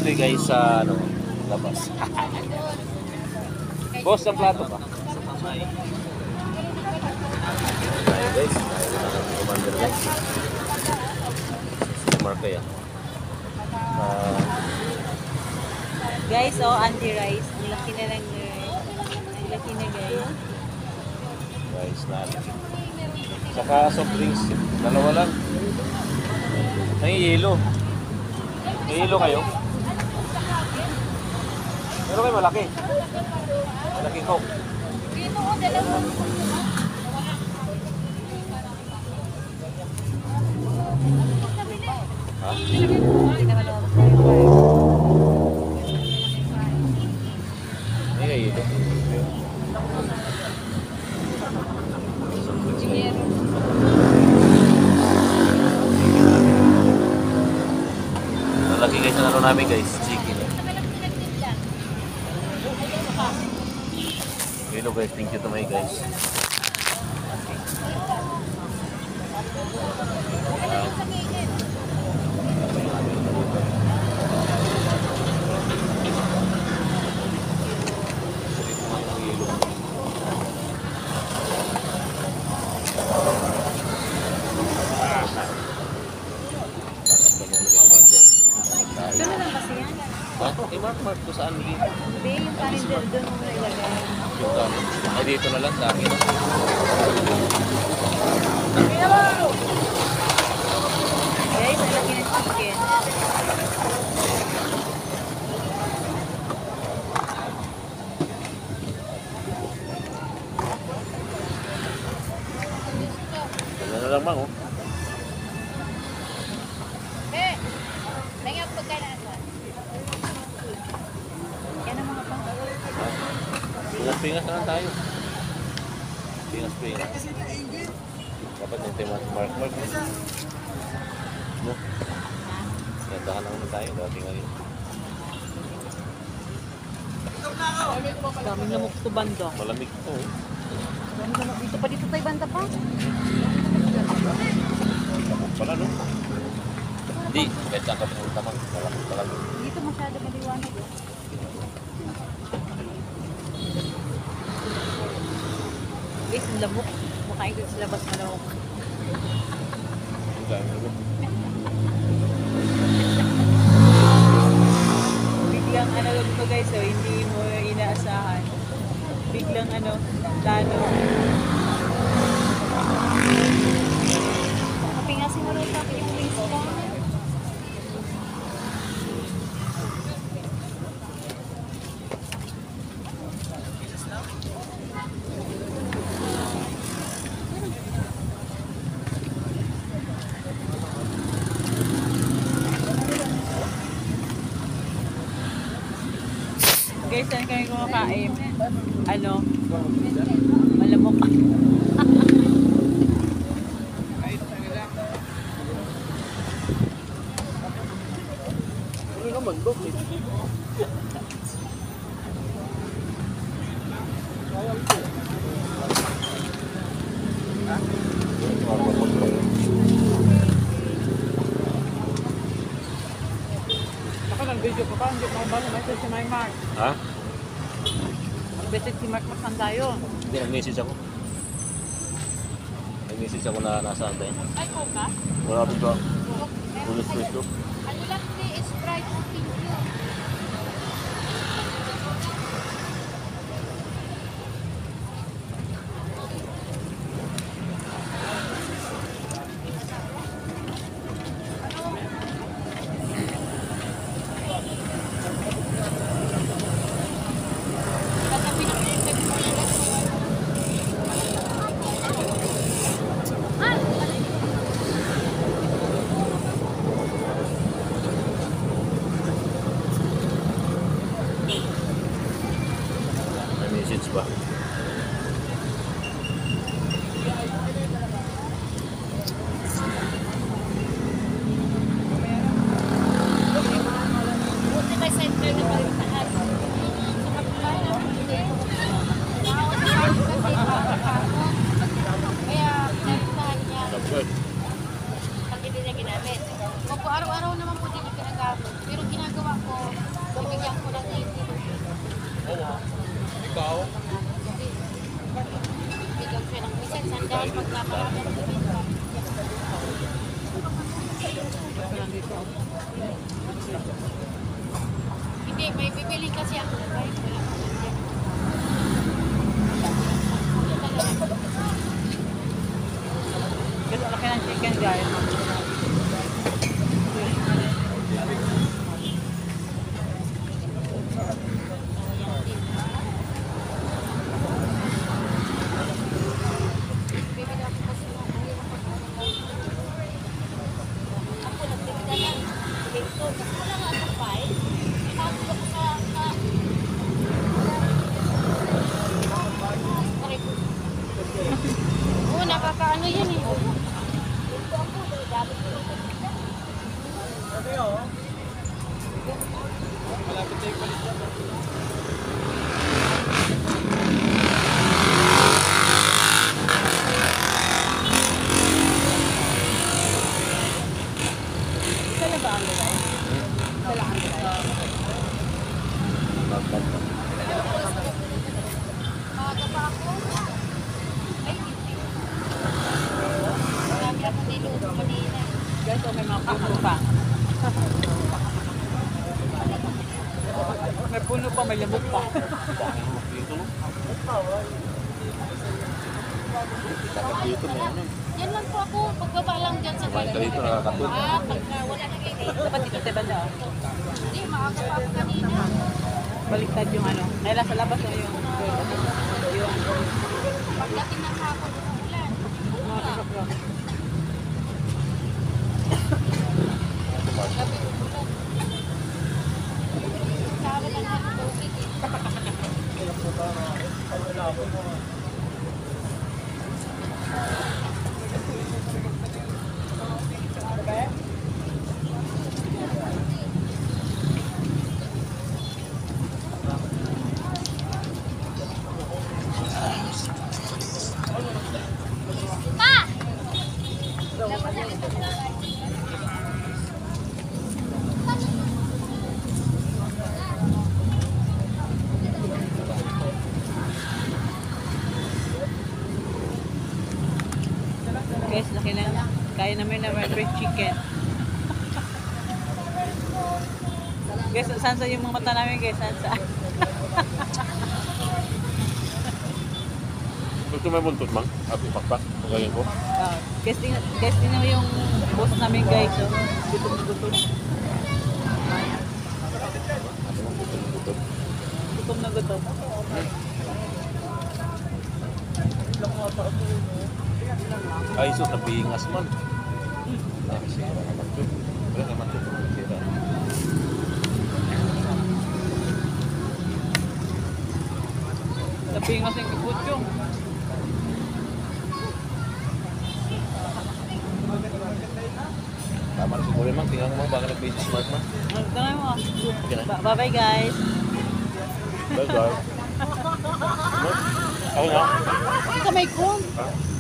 dito guys sa ano, labas. Boss, ang plato pa. Tayo guys, commander guys. Marka yan. Guys, oh, anti-rice. Ang laki na lang guys. Ang laki na guys. Guys, natin. Saka soft drinks. Dalawa lang. May yelo. May yelo kayo? Meron kayo malaki. Malaki ko. Ha? May yelo. Nalaki guys na ano namin guys, chicken. Hello guys, thank you to my guys. Gano'n lang kasi yan. Ha? I-mark ko saan dito? Hindi, yung kanin doon mo nilagay. Ay dito na lang, dami na. Guys, ang laki ng chicken. Ganyan na lang mang oh. Yan ang mga pang... Pingas-pingas na lang tayo. Pingas-pingas. Dapat yung tema mark. No? Gandahan lang naman tayo. Dati ngayon. Daming lamok sa banda. Malamig to eh. Daming lamok dito pa. Dito tayo banda pa. Takot pala no? Hindi. Kahit saan ka pumunta man. Malamig talaga. Dito masyado maliwanag. Guys, ang lamok. Makain ko sa labas na lamok. Ang dami na Biglang ano ito guys, so hindi mo inaasahan. Biglang ano, lalo. Kapingasin mo rin sa akin yung wings ko. Guys, saan kami kumakain? Ano? Malamok. Ano naman bro? Nag-video ko pa, hindi ko makabalo. Message si Mark. Ha? Nag-message si Mark, masan tayo. Hindi, nag-message ako. Nag-message ako na nasaan tayo. Ay, Coca? Wala rin ba? Ulit ko. Ano lang ni Sprite o Pink yun? May message ba? Buti may center na palintahan. Sa kapitbahay namin hindi. Nahawa sa akin kasi nakakapon. Kaya pinalintahan niya. Subscribe. Pag hindi niya ginamit. Opo, araw-araw naman po din yung ginagamit. Pero ginagawa ko, Dahil pag naparami ang bibenta. Hindi, may bibili kasi ako. Guys, wala ko dyan. Kasi laki ng chicken guys. Bibili ako kasi ng hirap ako nagbibili ng dito. Kasi wala nga akong file. Tapos ako sa Oo, nakakaano yan eh. Dito ako, dami ko. Saan ba ang guys? Saan ang guys? Maaga pa ako. Ay, hindi. Marami ako niluto kanina. Guys, oh, may mga puno pa. May puno pa, may lamok pa. Dito no? Dito na yan. Yan lang po ako. Pagbaba lang dyan sa Kumain ka dito, nakakatulog. pagka wala na kayo dito. Dapat dito sa banda. Oh. Hindi, maaga pa ako kanina. Baliktad yung ano. Kaya sa labas na yung Pagdating ng hapon ng ulan. Sabi ko ulan. Sabi lang ako tubig eh. Pa! Guys, laki na. Kaya namin na may fried chicken. Guys, saan sa yung mga mata namin guys? Saan sa? Gusto mo yung buntot, mang? Abi, pakpak. Pagkain ko. Guys, tingnan mo yung boss namin guys. Oh. Gutom na gutom. Gutom na gutom. Ay, so napingas man. Sira naman ito. Wala naman ito. Sira. Napingas yung kikutyong. Tama na siguro mang. Tingnan mo baka nag-base smart man. Tingnan mo. Okay na. Bye-bye guys. Bye, guys. Ako nga. Kamay ko. Ha?